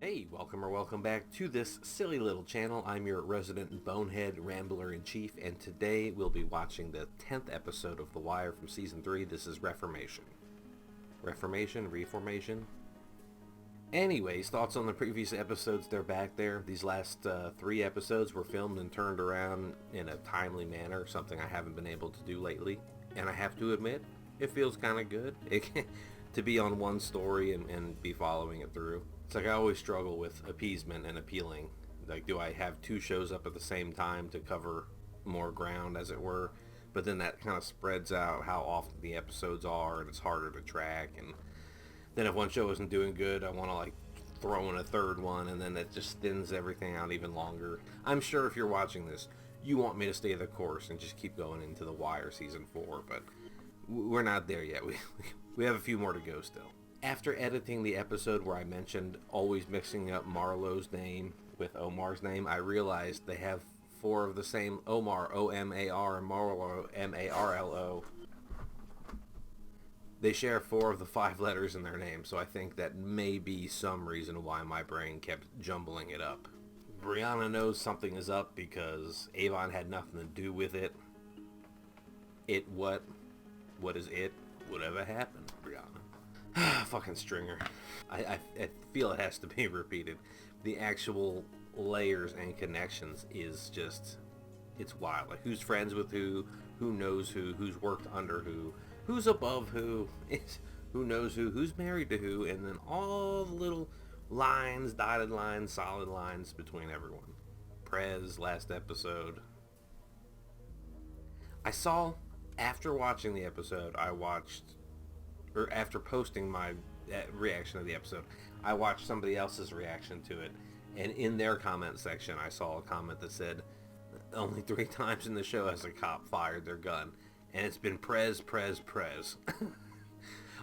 Hey, welcome back to this silly little channel. I'm your resident bonehead rambler-in-chief, and today we'll be watching the 10th episode of The Wire from Season 3. This is Reformation. Reformation? Anyways, thoughts on the previous episodes, they're back there. These last 3 episodes were filmed and turned around in a timely manner, something I haven't been able to do lately. And I have to admit, it feels kind of good to be on one story and be following it through. It's like I always struggle with appeasement and appealing. Like, do I have 2 shows up at the same time to cover more ground, as it were? But then that kind of spreads out how often the episodes are, and it's harder to track. And then if one show isn't doing good, I want to like throw in a third one, and then it just thins everything out even longer. I'm sure if you're watching this, you want me to stay the course and just keep going into The Wire Season 4, but we're not there yet. We have a few more to go still. After editing the episode where I mentioned always mixing up Marlo's name with Omar's name, I realized they have 4 of the same Omar, O-M-A-R, and Marlo, M-A-R-L-O. They share 4 of the 5 letters in their name, so I think that may be some reason why my brain kept jumbling it up. Brianna knows something is up because Avon had nothing to do with it. What is it? Whatever happened, Brianna? Fucking Stringer. I feel it has to be repeated. The actual layers and connections is just, it's wild. Like, who's friends with who knows who's worked under who's above who knows who's married to who, and then all the little lines, dotted lines, solid lines between everyone. Prez, last episode. I saw, after watching the episode, after posting my reaction to the episode, I watched somebody else's reaction to it, and in their comment section I saw a comment that said, only 3 times in the show has a cop fired their gun, and it's been Prez.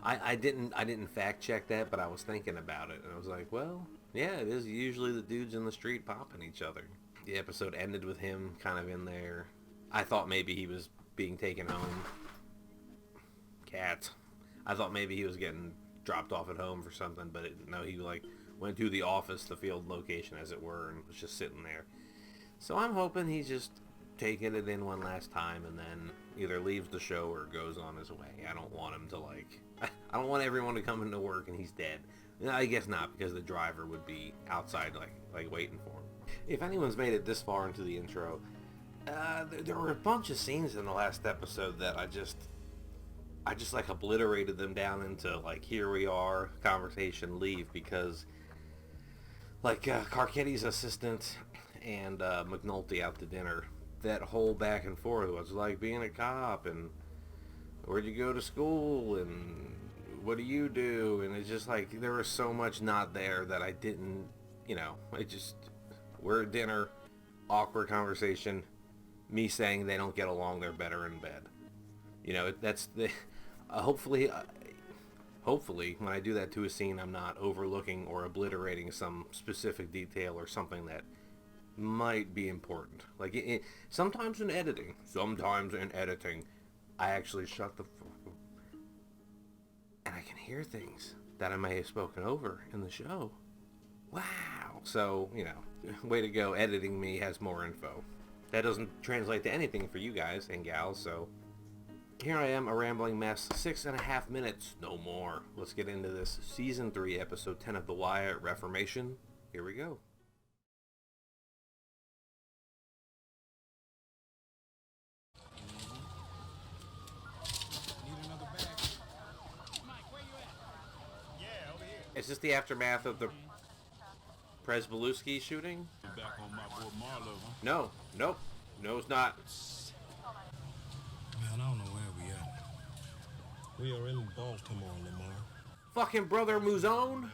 I didn't fact check that, but I was thinking about it, and I was like, well, yeah, it is usually the dudes in the street popping each other. The episode ended with him kind of in there. I thought maybe he was being taken home. Cat. I thought maybe he was getting dropped off at home for something, but no, he like went to the office, the field location as it were, and was just sitting there. So I'm hoping he's just taking it in one last time and then either leaves the show or goes on his way. I don't want him to I don't want everyone to come into work and he's dead. I guess not, because the driver would be outside like waiting for him. If anyone's made it this far into the intro, there were a bunch of scenes in the last episode that I just like obliterated them down into like, here we are, conversation, leave, because like Carcetti's assistant and McNulty out to dinner, that whole back and forth was like being a cop, and where'd you go to school, and what do you do, and it's just like there was so much not there that I didn't, we're at dinner, awkward conversation, me saying they don't get along, they're better in bed. That's the hopefully when I do that to a scene, I'm not overlooking or obliterating some specific detail or something that might be important. Like sometimes in editing, I actually shut the and I can hear things that I may have spoken over in the show. Wow. So, way to go. Editing me has more info. That doesn't translate to anything for you guys and gals, so here I am, a rambling mess, 6.5 minutes, no more. Let's get into this. Season 3, Episode 10 of The Wire, Reformation. Here we go. Need another bag? Mike, where you at? Yeah, over here. Is this the aftermath of the Presbeluski shooting? Back on my boy Marlo, huh? No, nope. No, it's not. Man, I don't know where we at. We are in Baltimore, Lamar. Fucking Brother Muzone?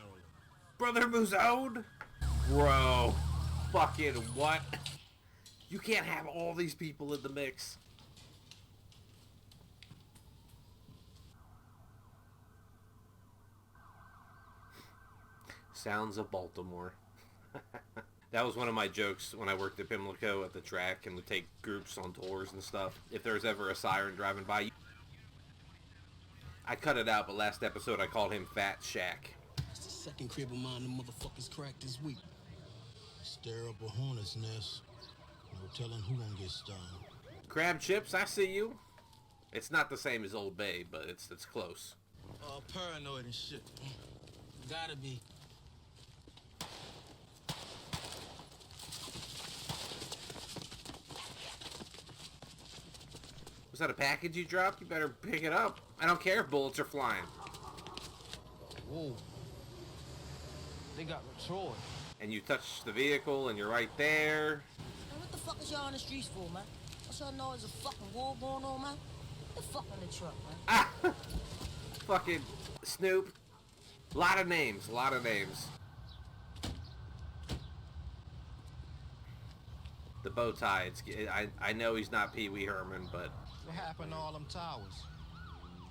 Brother Muzone? Bro. Fucking what? You can't have all these people in the mix. Sounds of Baltimore. That was one of my jokes when I worked at Pimlico at the track and would take groups on tours and stuff. If there was ever a siren driving by, I cut it out, but last episode I called him Fat Shack. second crib of mine, the motherfuckers cracked this week. Stir up a hornet's nest. No telling who gonna get stung. Crab chips, I see you. It's not the same as Old Bay, but it's close. Paranoid and shit. Gotta be. Was that a package you dropped? You better pick it up. I don't care if bullets are flying. Whoa. They got Troy. And you touch the vehicle and you're right there. Man, what the fuck is y'all on the streets for, man? Don't y'all know there's a fucking war going on, man? Get the fuck in the truck, man. Ah! Fucking Snoop. Lot of names, lot of names. The bow tie, I know he's not Pee Wee Herman, but... What happened to all them towers?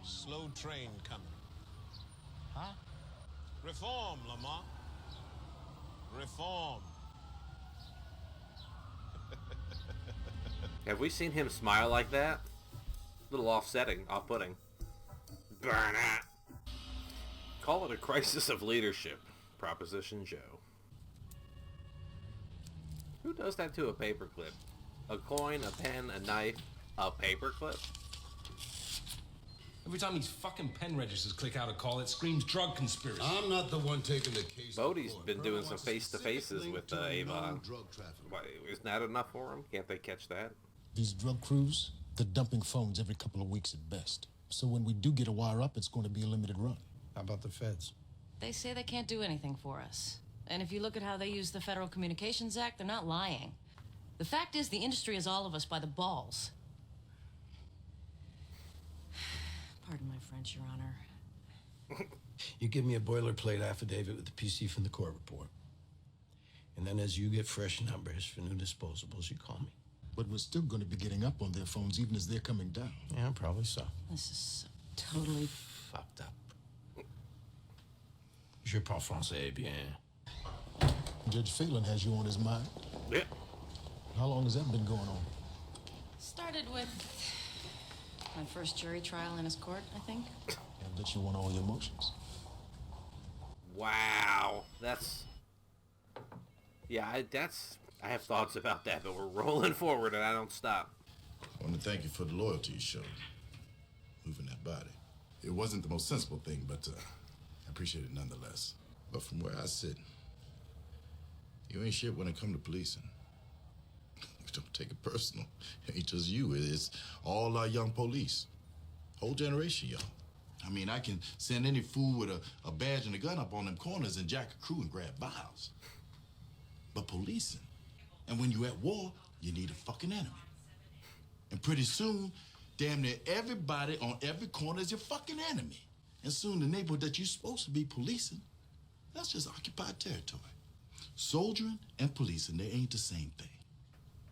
Slow train coming. Huh? Reform, Lamar. Reform. Have we seen him smile like that? A little off-putting. Burn it! Call it a crisis of leadership. Proposition Joe. Who does that to a paperclip? A coin, a pen, a knife, a paperclip? Every time these fucking pen registers click out a call, it screams drug conspiracy. I'm not the one taking the case. Bodie's been doing some face-to-faces with Avon. Drug trafficking. Why, isn't that enough for him? Can't they catch that? These drug crews, they're dumping phones every couple of weeks at best. So when we do get a wire up, it's going to be a limited run. How about the feds? They say they can't do anything for us. And if you look at how they use the Federal Communications Act, they're not lying. The fact is, the industry has all of us by the balls. Pardon my French, Your Honor. You give me a boilerplate affidavit with the PC from the court report. And then as you get fresh numbers for new disposables, you call me. But we're still going to be getting up on their phones even as they're coming down. Yeah, probably so. This is so totally... Fucked up. Je parle français bien. Judge Phelan has you on his mind. Yeah. How long has that been going on? Started with my first jury trial in his court, I think. I bet you want all your emotions. Wow. That's... Yeah, I have thoughts about that, but we're rolling forward and I don't stop. I want to thank you for the loyalty you showed. Moving that body. It wasn't the most sensible thing, but I appreciate it nonetheless. But from where I sit, you ain't shit when it come to policing. Don't take it personal. It ain't just you. It's all our young police. Whole generation, y'all. I mean, I can send any fool with a badge and a gun up on them corners and jack a crew and grab vials. But policing, and when you at war, you need a fucking enemy. And pretty soon, damn near everybody on every corner is your fucking enemy. And soon the neighborhood that you're supposed to be policing, that's just occupied territory. Soldiering and policing, they ain't the same thing.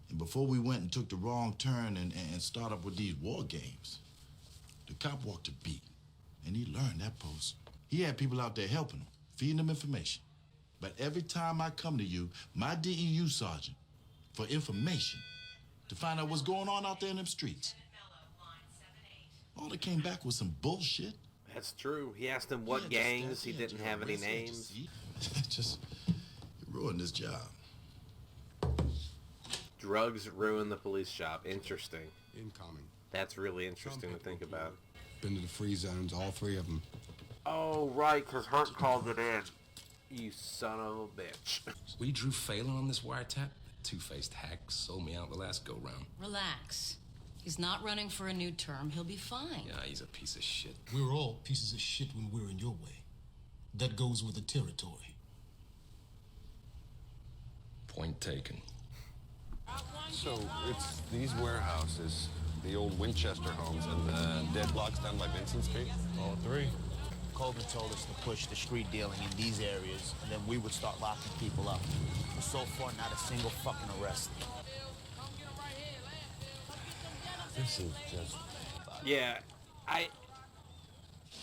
And before we went and took the wrong turn and started up with these war games, the cop walked a beat, and he learned that post. He had people out there helping him, feeding them information. But every time I come to you, my DEU sergeant, for information, to find out what's going on out there in them streets, all that came back was some bullshit. That's true. He asked him what gangs. He didn't have any names. Just you ruined this job. Drugs ruin the police shop. Interesting. Incoming. That's really interesting to think about. Been to the free zones, all three of them. Oh, right, because Hurt called it in. You son of a bitch. We drew Phelan on this wiretap. That two-faced hack sold me out the last go-round. Relax. He's not running for a new term. He'll be fine. Yeah, he's a piece of shit. We're all pieces of shit when we're in your way. That goes with the territory. Point taken. So it's these warehouses, the old Winchester homes, and the dead blocks down by Vincent Street? All three. Colvin told us to push the street dealing in these areas, and then we would start locking people up. But so far, not a single fucking arrest. This is just... Yeah,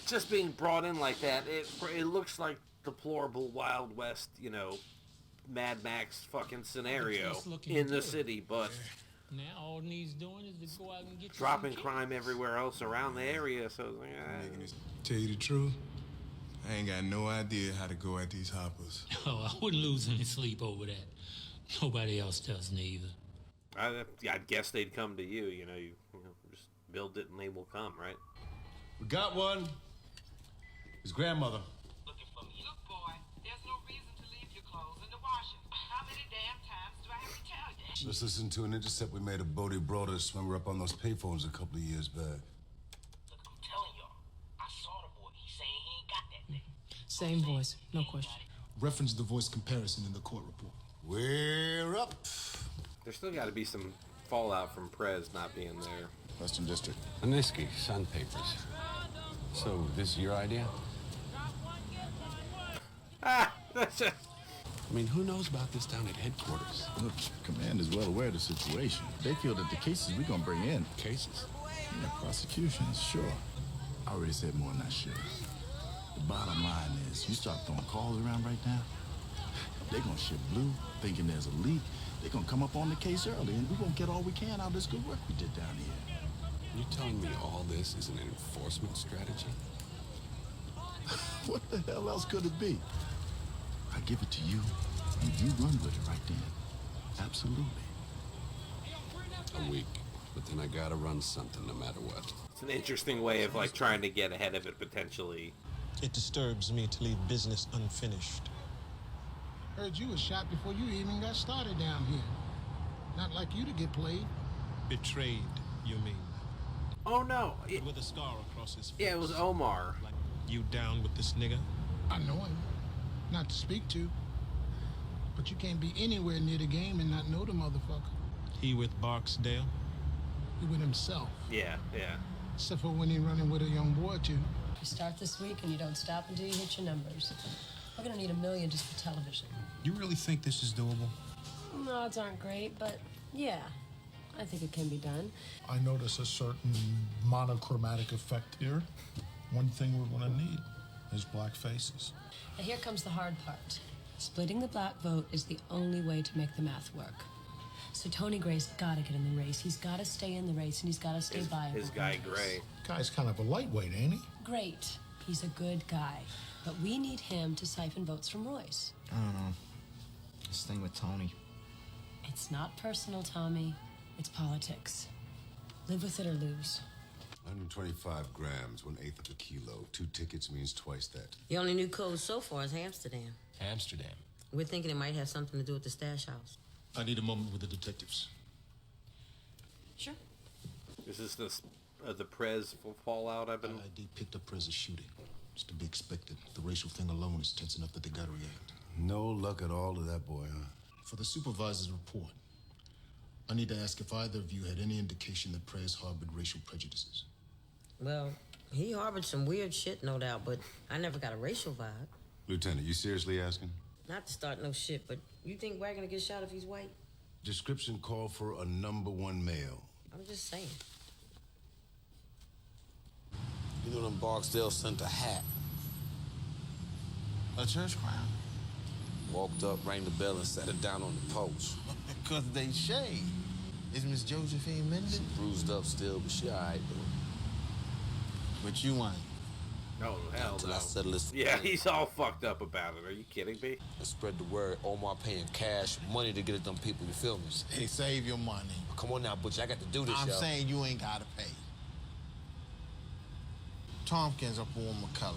just being brought in like that, it looks like deplorable Wild West, you know, Mad Max fucking scenario in the city, but now all he's doing is to go out and get dropping crime everywhere else around the area, so Tell you the truth, I ain't got no idea how to go at these hoppers. Oh, I wouldn't lose any sleep over that. Nobody else does neither. I'd guess they'd come to you. You know, just build it and they will come, right? We got one. His grandmother. Look, boy, there's no reason to leave your clothes in the washer. How many damn times do I have to tell you? Let's listen to an intercept we made of Bodie brought us when we were up on those payphones a couple of years back. Look, I'm telling y'all, I saw the boy. He's saying he ain't got that thing. Same voice, no question. Reference the voice comparison in the court report. We're up. There's still got to be some fallout from Prez not being there. Western District. Aniski, Sun Papers. So, this is your idea? That's just... I mean, who knows about this down at headquarters? Look, command is well aware of the situation. They feel that the cases we're gonna bring in. Cases? Yeah, prosecutions, sure. I already said more than I should. The bottom line is, you start throwing calls around right now, they're gonna shift blue, thinking there's a leak. They're gonna come up on the case early, and we're gonna get all we can out of this good work we did down here. You telling me all this is an enforcement strategy? What the hell else could it be? I give it to you, and you run with it right then. Absolutely. I'm weak, but then I gotta run something no matter what. It's an interesting way of like trying to get ahead of it potentially. It disturbs me to leave business unfinished. Heard you was shot before you even got started down here. Not like you to get played. Betrayed, you mean? Oh no! With a scar across his face. Yeah, it was Omar. Like, you down with this nigga? I know him. Not to speak to. But you can't be anywhere near the game and not know the motherfucker. He with Barksdale? He with himself. Yeah. Except for when he running with a young boy, too. You start this week and you don't stop until you hit your numbers. We're gonna need $1 million just for television. You really think this is doable? No, odds aren't great, but yeah, I think it can be done. I notice a certain monochromatic effect here. One thing we're gonna need is black faces. Now here comes the hard part. Splitting the black vote is the only way to make the math work. So Tony Gray's gotta get in the race. He's gotta stay in the race, and he's gotta stay viable. His guy Gray. Guy's kind of a lightweight, ain't he? Great. He's a good guy. But we need him to siphon votes from Royce. I don't know. This thing with Tony. It's not personal, Tommy. It's politics. Live with it or lose. 125 grams, 1/8 of a kilo. 2 tickets means twice that. The only new code so far is Amsterdam. Amsterdam. We're thinking it might have something to do with the stash house. I need a moment with the detectives. Sure. This is the Prez fallout I've been... ID picked up Prez's shooting. It's to be expected. The racial thing alone is tense enough that they gotta react. No luck at all to that boy, huh? For the supervisor's report, I need to ask if either of you had any indication that Prez harbored racial prejudices. Well, he harbored some weird shit, no doubt, but I never got a racial vibe. Lieutenant, you seriously asking? Not to start no shit, but you think Wagner will get shot if he's white? Description called for a #1 male. I'm just saying. You know them Barksdale sent a hat. A church crown? Walked up, rang the bell, and sat it down on the post. Because they shade. Is Miss Josephine Mendon? Bruised up still, but she all right, though. But you ain't. Oh, hell Until no. I settle this. Yeah, he's all fucked up about it. Are you kidding me? And spread the word. Omar paying cash money to get at them people, you feel me? Hey, save your money. Come on now, Butch. I got to do this, I'm y'all. saying you ain't gotta pay. Tompkins up on McCullough.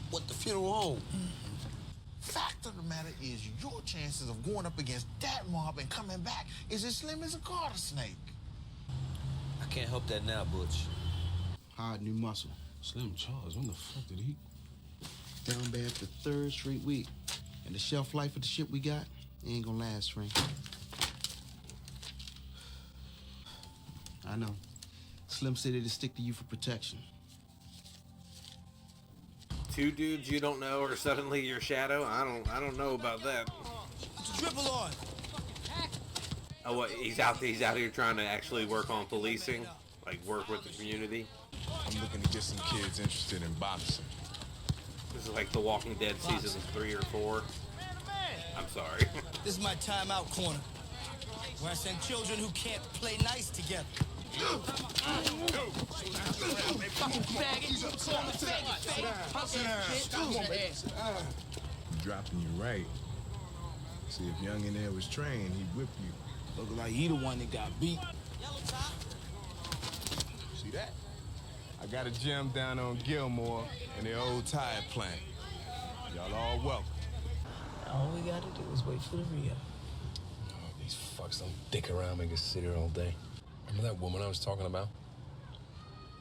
What the funeral home? Fact of the matter is, your chances of going up against that mob and coming back is as slim as a garter snake. I can't help that now, Butch. Hard new muscle. Slim Charles, when the fuck did he? Down bad for the 3rd straight week. And the shelf life of the shit we got ain't gonna last, Frank. I know. Slim said it'd stick to you for protection. 2 dudes you don't know are suddenly your shadow? I don't know about that. Triple on. Oh, what? He's out here trying to actually work on policing, like work with the community. I'm looking to get some kids interested in boxing. This is like The Walking Dead season 3 or 4. I'm sorry. This is my timeout corner, where I send children who can't play nice together. Dropping you right. See, if Young in there was trained, he'd whip you. Look like he the one that got beat. See that? I got a gym down on Gilmore in the old tire plant. Y'all all welcome. All we gotta do is wait for the Rio. Oh, these fucks don't dick around, make us sit here all day. Remember that woman I was talking about?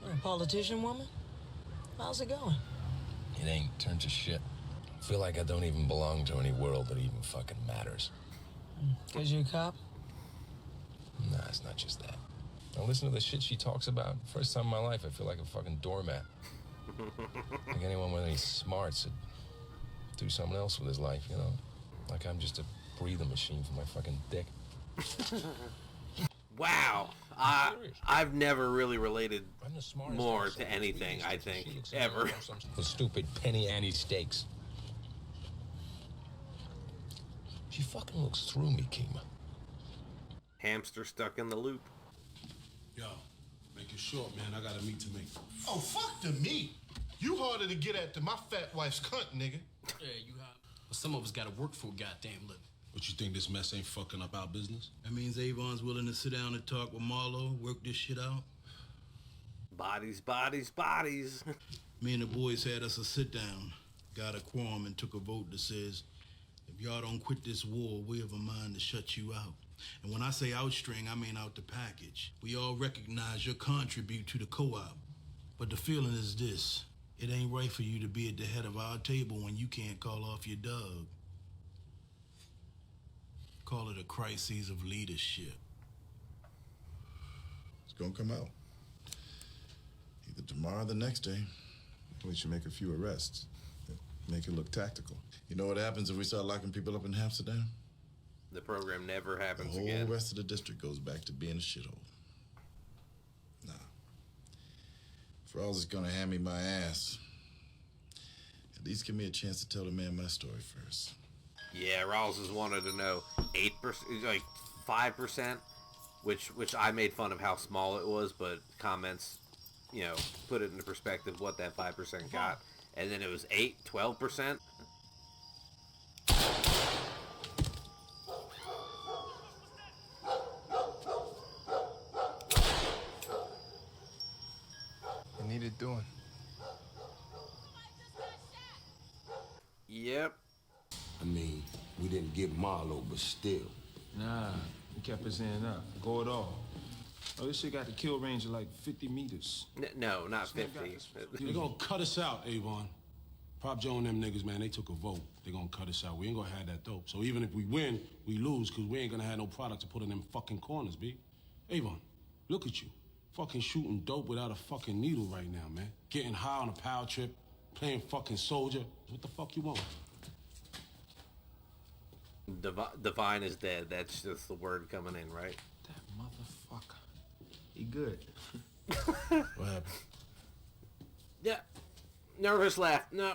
A politician woman? How's it going? It ain't. Turned to shit. I feel like I don't even belong to any world that even fucking matters. Cause you're a cop? Nah, it's not just that. I listen to the shit she talks about. First time in my life, I feel like a fucking doormat. Like anyone with any smarts would do something else with his life, you know? Like I'm just a breathing machine for my fucking dick. Wow. I've never really related more to anything, I think, ever. The stupid penny ante steaks. She fucking looks through me, Kima. Hamster stuck in the loop. Yo, make it short, man. I got a meat to make. Oh, fuck the meat. You harder to get at than my fat wife's cunt, nigga. Yeah, you have. But some of us gotta work for a goddamn living. But you think this mess ain't fucking up our business? That means Avon's willing to sit down and talk with Marlo, work this shit out? Bodies, bodies, bodies. Me and the boys had us a sit down, got a quorum and took a vote that says, if y'all don't quit this war, we have a mind to shut you out. And when I say outstring, I mean out the package. We all recognize your contribute to the co-op. But the feeling is this. It ain't right for you to be at the head of our table when you can't call off your dog. Call it a crisis of leadership. It's gonna come out. Either tomorrow or the next day. We should make a few arrests. Make it look tactical. You know what happens if we start locking people up in Amsterdam? The program never happens again. The again. whole rest of the district goes back to being a shithole. Nah. Frawls is gonna hand me my ass. At least give me a chance to tell the man my story first. Yeah, Rawls has wanted to know 8%, like 5%, which I made fun of how small it was, but comments, you know, put it into perspective what that 5% got. And then it was 12%. It needed doing. Yep. I mean, we didn't get Marlo, but still. Nah, he kept his hand up. Go it all. Oh, this shit got the kill range of like 50 meters. No, not 50. They're gonna cut us out, Avon. Prop Joe and them niggas, man, they took a vote. They're gonna cut us out. We ain't gonna have that dope. So even if we win, we lose, because we ain't gonna have no product to put in them fucking corners, B. Avon, look at you. Fucking shooting dope without a fucking needle right now, man. Getting high on a power trip, playing fucking soldier. What the fuck you want? Divine is dead. That's just the word coming in, right? That motherfucker. He good. What happened? Yeah. Nervous laugh. No.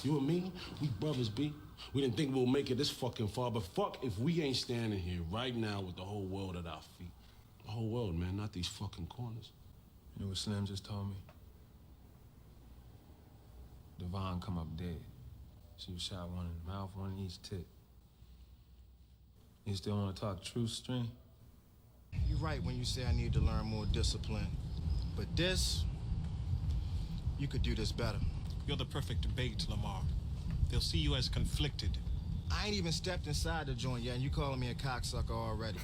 You and me, we brothers, B. We didn't think we'll make it this fucking far, but fuck if we ain't standing here right now with the whole world at our feet. The whole world, man, not these fucking corners. You know what Slim just told me? Devon come up dead. She was shot one in the mouth, one in each tit. You still want to talk truth, String? You're right when you say I need to learn more discipline. But this, you could do this better. You're the perfect bait, Lamar. They'll see you as conflicted. I ain't even stepped inside the joint yet, and you calling me a cocksucker already.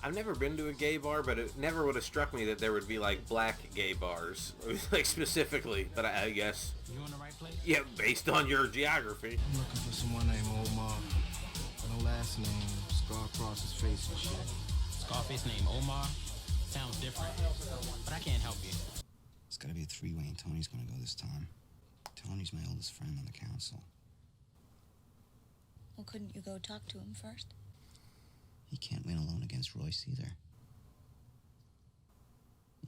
I've never been to a gay bar, but it never would have struck me that there would be like black gay bars, like specifically. But I guess You in the right place? yeah, based on your geography. I'm looking for someone named Omar. No last name, scar across his face and shit. Scarface named Omar? Sounds different. But I can't help you. It's gotta be a three-way, and Tony's gonna go this time. Tony's my oldest friend on the council. Well, couldn't you go talk to him first? He can't win alone against Royce either.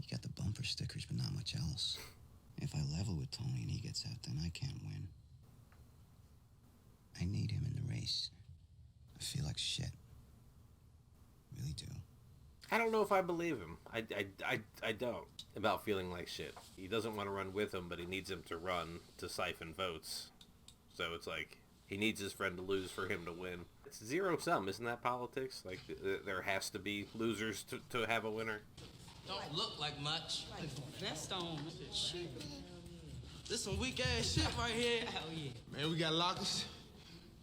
He got the bumper stickers, but not much else. If I level with Tony and he gets out, then I can't win. I need him in the race. I feel like shit. Really do. I don't know if I believe him. I don't. About feeling like shit. He doesn't want to run with him, but he needs him to run to siphon votes. So it's like, he needs his friend to lose for him to win. It's zero sum, isn't that politics? Like, there has to be losers to have a winner. Don't look like much. Vest on. Shit. This some weak ass shit right here. Hell yeah. Man, we got lockers,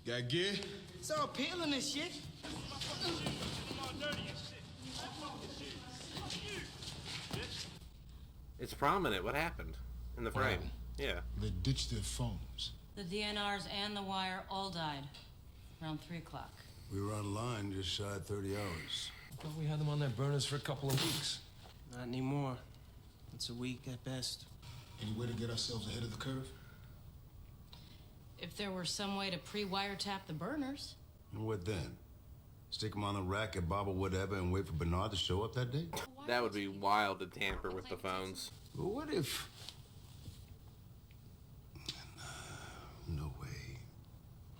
got gear. It's all peeling this shit. It's prominent. What happened in the frame? Yeah. They ditched their phones. The DNRs and the wire all died around 3 o'clock. We were online just shy of 30 hours. I thought we had them on their burners for a couple of weeks. Not anymore. It's a week at best. Any way to get ourselves ahead of the curve? If there were some way to pre-wiretap the burners. And what then? Stick them on a rack at Bob or whatever and wait for Bernard to show up that day? That would be wild to tamper with the phones. But what if... No way.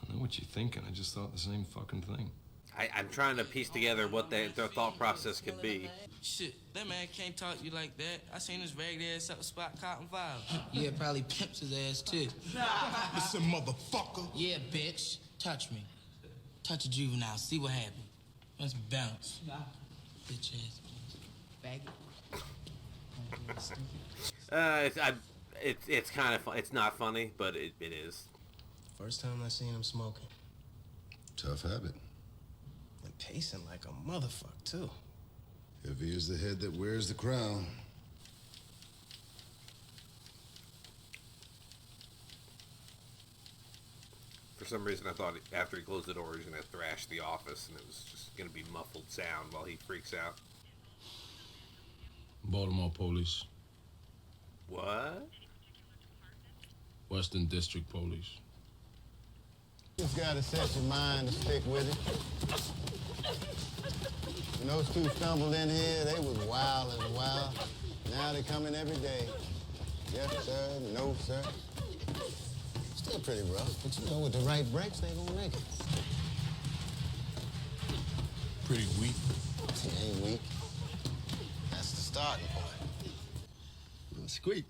I know what you're thinking. I just thought the same fucking thing. I'm trying to piece together what their thought process could be. Shit, that man can't talk to you like that. I seen his ragged ass up spot cotton files. Yeah, probably pimps his ass too. Listen, motherfucker. Yeah, bitch. Touch me. Touch a juvenile. See what happens. Let's bounce. Bitch ass. Faggot. It's kind of it's not funny, but it is. First time I seen him smoking. Tough habit. And pacing like a motherfucker, too. Heavy is the head that wears the crown. For some reason, I thought after he closed the door, he was going to thrash the office, and it was just going to be muffled sound while he freaks out. Baltimore police. What? Western District Police. Just gotta set your mind to stick with it. When those two stumbled in here, they was wild as wild. Now they coming every day. Yes, sir. No, sir. Still pretty rough, but you know, with the right brakes, they gonna make it. Pretty weak. He ain't weak. That's the starting point. Squeak.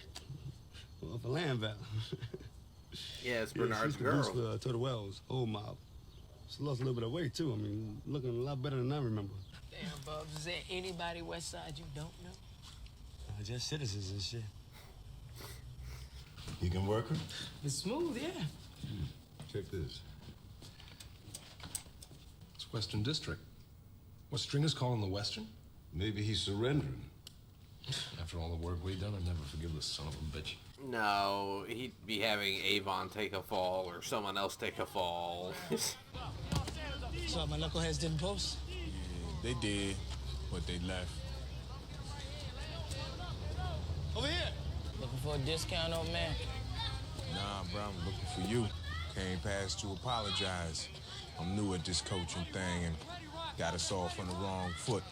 Well, for land value. Yeah, it's Bernard's girl. For Total Wells, old mob. She lost a little bit of weight, too. I mean, looking a lot better than I remember. Damn, Bubs, is there anybody west side you don't know? Just citizens and shit. You can work her? It's smooth, yeah. Check this. It's Western District. What Stringer's calling the Western? Maybe he's surrendering. After all the work we've done, I'd never forgive this son of a bitch. No, he'd be having Avon take a fall or someone else take a fall. So my knuckleheads didn't post? Yeah, they did, but they left. Over here. Looking for a discount, old man? Nah, bro, I'm looking for you. Came past to apologize. I'm new at this coaching thing and got us off on the wrong foot.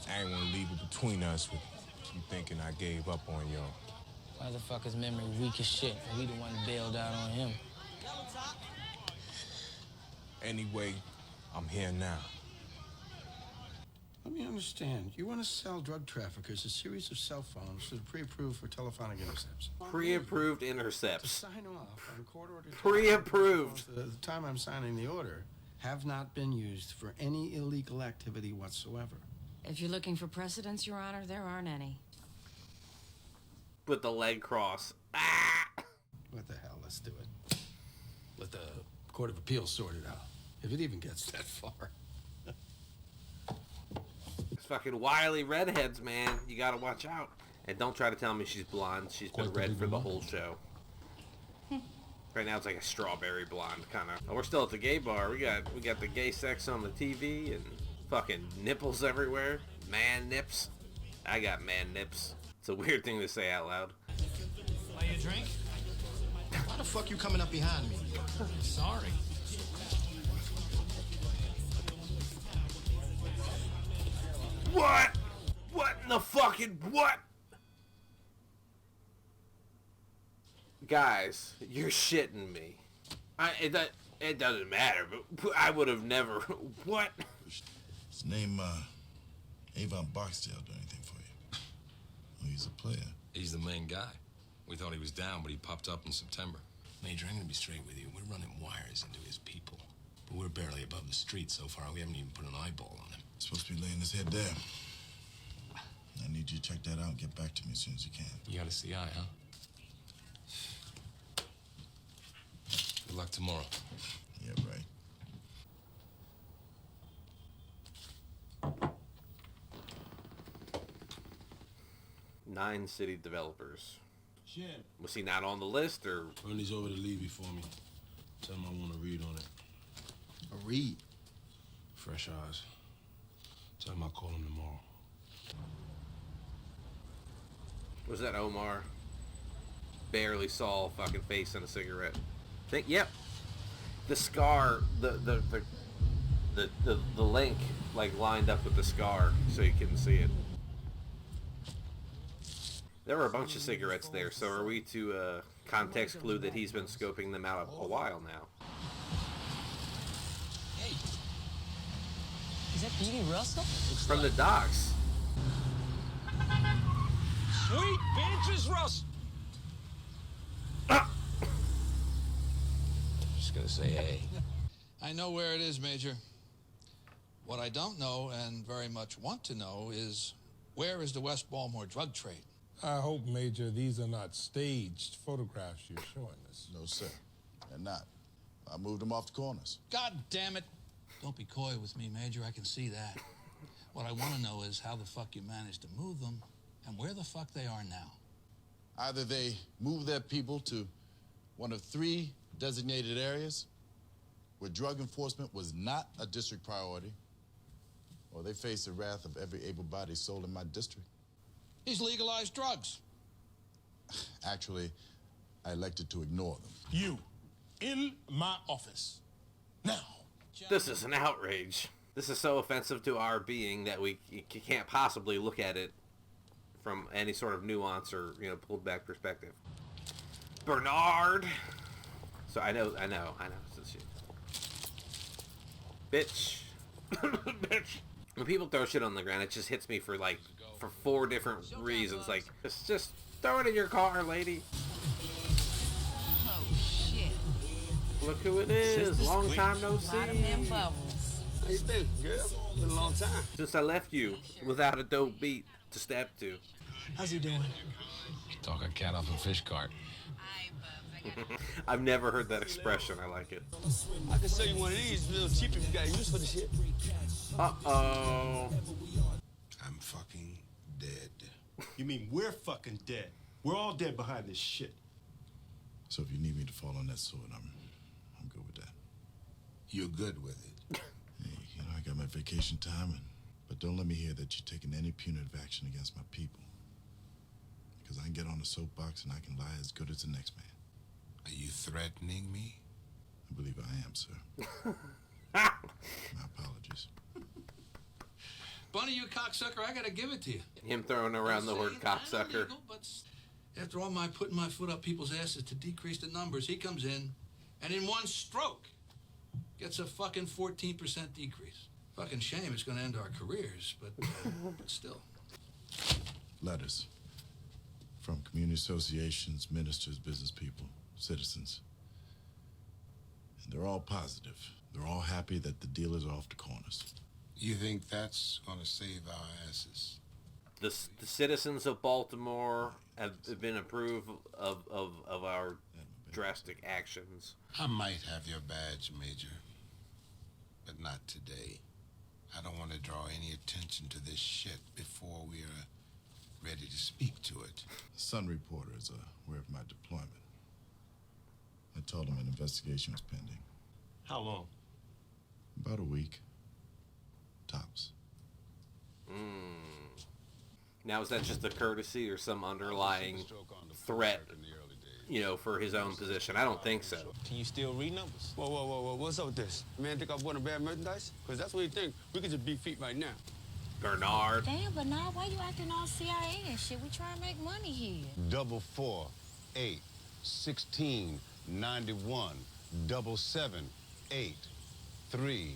I ain't want to leave it between us with you thinking I gave up on y'all. Motherfucker's memory weak as shit. We the one bailed out on him. Anyway, I'm here now. Let me understand. You want to sell drug traffickers a series of cell phones that are pre-approved for telephonic intercepts. Pre-approved intercepts. Sign off on court order. Pre-approved. At the time I'm signing the order, have not been used for any illegal activity whatsoever. If you're looking for precedents, Your Honor, there aren't any. With the leg cross. What the hell? Let's do it. Let the Court of Appeals sort it out. If it even gets that far. It's fucking wily redheads, man. You gotta watch out. And don't try to tell me she's blonde. She's been red for the whole show. Right now it's like a strawberry blonde kind of. Oh, we're still at the gay bar. We got the gay sex on the TV and fucking nipples everywhere. Man nips. I got man nips. It's a weird thing to say out loud. Buy you a drink? Why the fuck you coming up behind me? Sorry. What? What in the fucking what? Guys, you're shitting me. It doesn't matter, but I would have never... What? His name, Avon Barksdale do anything for you? Well, he's a player. He's the main guy. We thought he was down, but he popped up in September. Major, I'm gonna be straight with you. We're running wires into his people. But we're barely above the street so far. We haven't even put an eyeball on him. Supposed to be laying his head there. I need you to check that out and get back to me as soon as you can. You got a CI, huh? Good luck tomorrow. Yeah, right. 9 city developers. Shit. Was he not on the list, or? Bernie's over to Levy for me. Tell him I want to read on it. A read? Fresh eyes. Tell him I'll call him tomorrow. Was that Omar? Barely saw a fucking face and a cigarette. Yep. The scar, the link, like, lined up with the scar, so you couldn't see it. There were a bunch of cigarettes there, so are we to context clue that he's been scoping them out a while now? Hey, is that Petey Russell? From the docks. Sweet bitches, Russell. Just gonna say, hey. I know where it is, Major. What I don't know and very much want to know is where is the West Baltimore drug trade? I hope, Major, these are not staged photographs you're showing us. No, sir. They're not. I moved them off the corners. God damn it. Don't be coy with me, Major. I can see that. What I want to know is how the fuck you managed to move them and where the fuck they are now. Either they moved their people to one of 3 designated areas where drug enforcement was not a district priority, or they face the wrath of every able-bodied soul in my district. He's legalized drugs. Actually, I elected to ignore them. You, in my office, now. This is an outrage. This is so offensive to our being that we can't possibly look at it from any sort of nuance or, pulled back perspective. Bernard! So I know. It's shit. Bitch. Bitch. When people throw shit on the ground, it just hits me for 4 different reasons. Like, just throw it in your car, lady. Oh, shit. Look who it is. Long time no see. Bottom them bubbles. How you been, girl? Been a long time. Since I left you without a dope beat to step to. How's he doing? Talk a cat off a fish cart. I've never heard that expression. I like it. I can sell you one of these real cheap if you got use for the shit. Uh-oh. I'm fucking dead. You mean we're fucking dead? We're all dead behind this shit. So if you need me to fall on that sword, I'm good with that. You're good with it. Hey, I got my vacation time, but don't let me hear that you're taking any punitive action against my people. Because I can get on a soapbox and I can lie as good as the next man. Are you threatening me? I believe I am, sir. My apologies. Bunny, you cocksucker, I gotta give it to you. Him throwing around the word cocksucker. But after all my putting my foot up people's asses to decrease the numbers, he comes in and in one stroke gets a fucking 14% decrease. Fucking shame it's gonna end our careers, but still. Letters from community associations, ministers, business people, citizens. And they're all positive. They're all happy that the dealers are off the corners. You think that's gonna save our asses? The citizens of Baltimore have been approved of our drastic actions. I might have your badge, Major, but not today. I don't want to draw any attention to this shit before we are ready to speak to it. The Sun reporter is aware of my deployment. I told him an investigation was pending. How long? About a week. Tops. Now, is that just a courtesy or some underlying threat, for his own position? I don't think so. Can you still read numbers? Whoa. What's up with this? Man think I'm buying bad merchandise? Because that's what you think. We could just beat feet right now. Bernard. Damn, Bernard, why you acting all CIA and shit? We trying to make money here. 448 16 91 77 8, 3,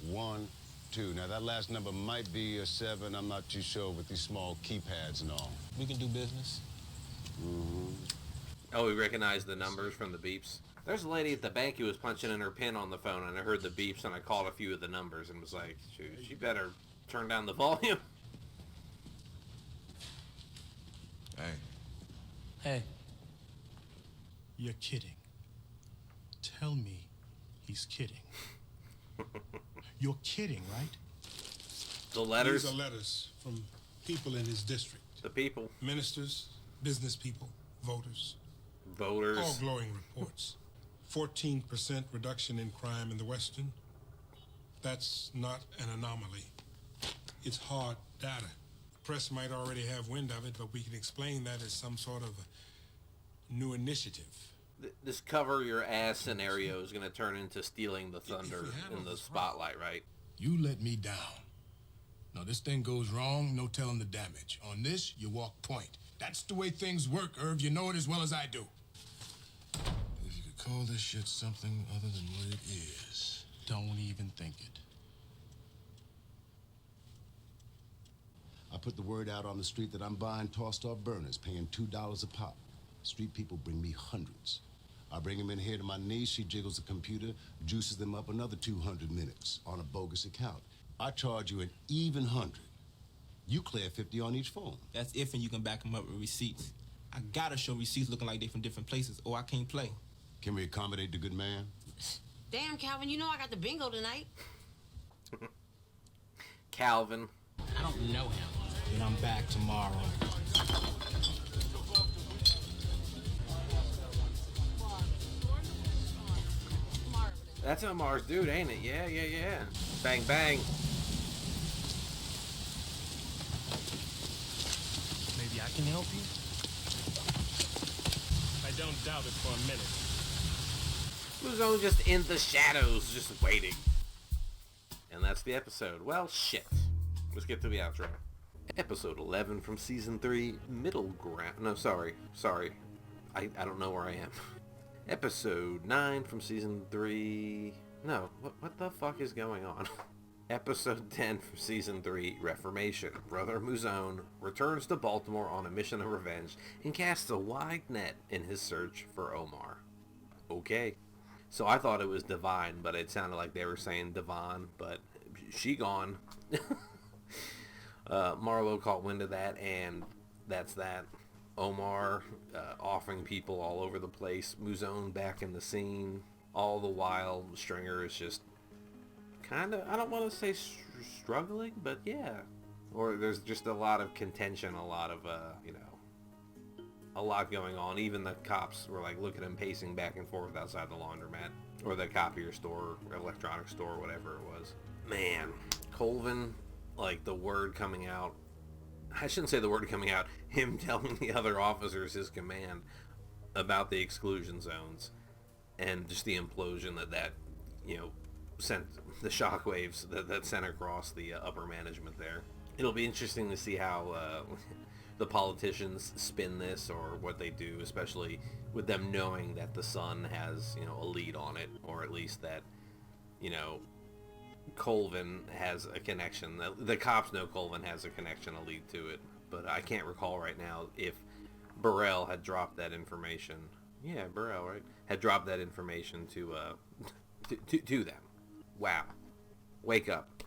1, 2. Now, that last number might be a 7. I'm not too sure with these small keypads and all. We can do business. Mm-hmm. Oh, we recognize the numbers from the beeps. There's a lady at the bank who was punching in her PIN on the phone, and I heard the beeps, and I called a few of the numbers and was like, she better turn down the volume. Hey. Hey. You're kidding. Tell me he's kidding. You're kidding, right? The letters. These are letters from people in his district. The people. Ministers, business people, voters. Voters. All glowing reports. 14% reduction in crime in the Western. That's not an anomaly. It's hard data. The press might already have wind of it, but we can explain that as some sort of a new initiative. This cover your ass scenario is going to turn into stealing the thunder in the spotlight, right? You let me down. Now, this thing goes wrong, no telling the damage. On this, you walk point. That's the way things work, Irv. You know it as well as I do. If you could call this shit something other than what it is, don't even think it. I put the word out on the street that I'm buying tossed-off burners, paying $2 a pop. Street people bring me hundreds. I bring them in here to my niece. She jiggles the computer, juices them up another 200 minutes on a bogus account. I charge you an even 100. You clear 50 on each phone. That's if and you can back them up with receipts. I gotta show receipts looking like they from different places, or I can't play. Can we accommodate the good man? Damn, Calvin, you know I got the bingo tonight. Calvin. I don't know him. And I'm back tomorrow. That's Omar's dude, ain't it? Yeah. Bang, bang. Maybe I can help you? I don't doubt it for a minute. Muzone just in the shadows, just waiting. And that's the episode. Well, shit. Let's get to the outro. Episode 11 from Season 3, Middle Ground. No, sorry. I don't know where I am. Episode 9 from Season 3... No, what the fuck is going on? Episode 10 from Season 3, Reformation. Brother Muzone returns to Baltimore on a mission of revenge and casts a wide net in his search for Omar. Okay. So I thought it was Divine, but it sounded like they were saying Devon, but she gone. Marlowe caught wind of that, and that's that. Omar offering people all over the place. Muzone back in the scene. All the while, Stringer is just kind of, I don't want to say struggling, but yeah. Or there's just a lot of contention, a lot of, a lot going on. Even the cops were like, look at him pacing back and forth outside the laundromat. Or the copier store, or electronics store, whatever it was. Man, Colvin, like the word coming out, I shouldn't say the word coming out, him telling the other officers his command about the exclusion zones and just the implosion that sent the shockwaves that sent across the upper management there. It'll be interesting to see how the politicians spin this or what they do, especially with them knowing that the Sun has, a lead on it, or at least that, Colvin has a connection. The cops know Colvin has a connection, a lead to it, but I can't recall right now if Burrell had dropped that information. Yeah, Burrell, right? Had dropped that information to them. Wow. Wake up.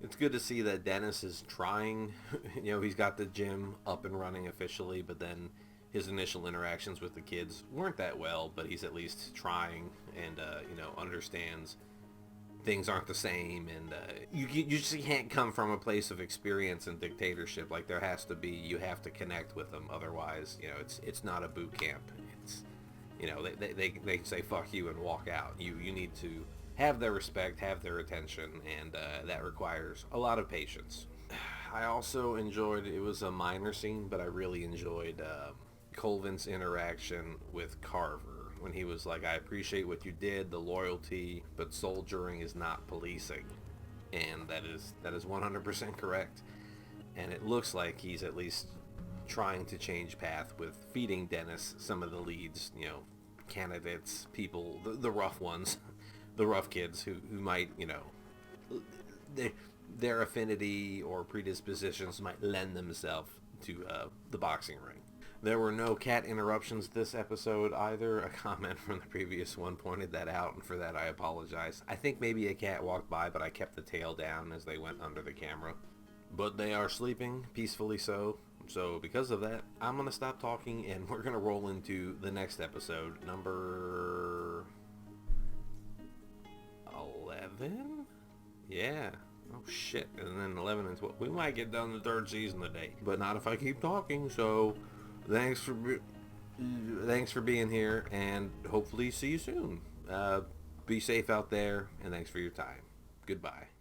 It's good to see that Dennis is trying. He's got the gym up and running officially, but then his initial interactions with the kids weren't that well, but he's at least trying and, understands things aren't the same, and you just can't come from a place of experience and dictatorship. Like, there has to be, you have to connect with them, otherwise, it's not a boot camp. It's, they say fuck you and walk out. You need to have their respect, have their attention, and that requires a lot of patience. I also enjoyed, it was a minor scene, but I really enjoyed Colvin's interaction with Carver. When he was like, I appreciate what you did, the loyalty, but soldiering is not policing. And that is 100% correct. And it looks like he's at least trying to change path with feeding Dennis some of the leads, candidates, people, the rough ones, the rough kids who might, their affinity or predispositions might lend themselves to the boxing ring. There were no cat interruptions this episode either. A comment from the previous one pointed that out, and for that I apologize. I think maybe a cat walked by, but I kept the tail down as they went under the camera. But they are sleeping, peacefully so. So because of that, I'm going to stop talking, and we're going to roll into the next episode, number 11? Yeah. Oh shit. And then 11 and 12. We might get done the third season today, but not if I keep talking. So thanks for being here, and hopefully see you soon. Be safe out there, and thanks for your time. Goodbye.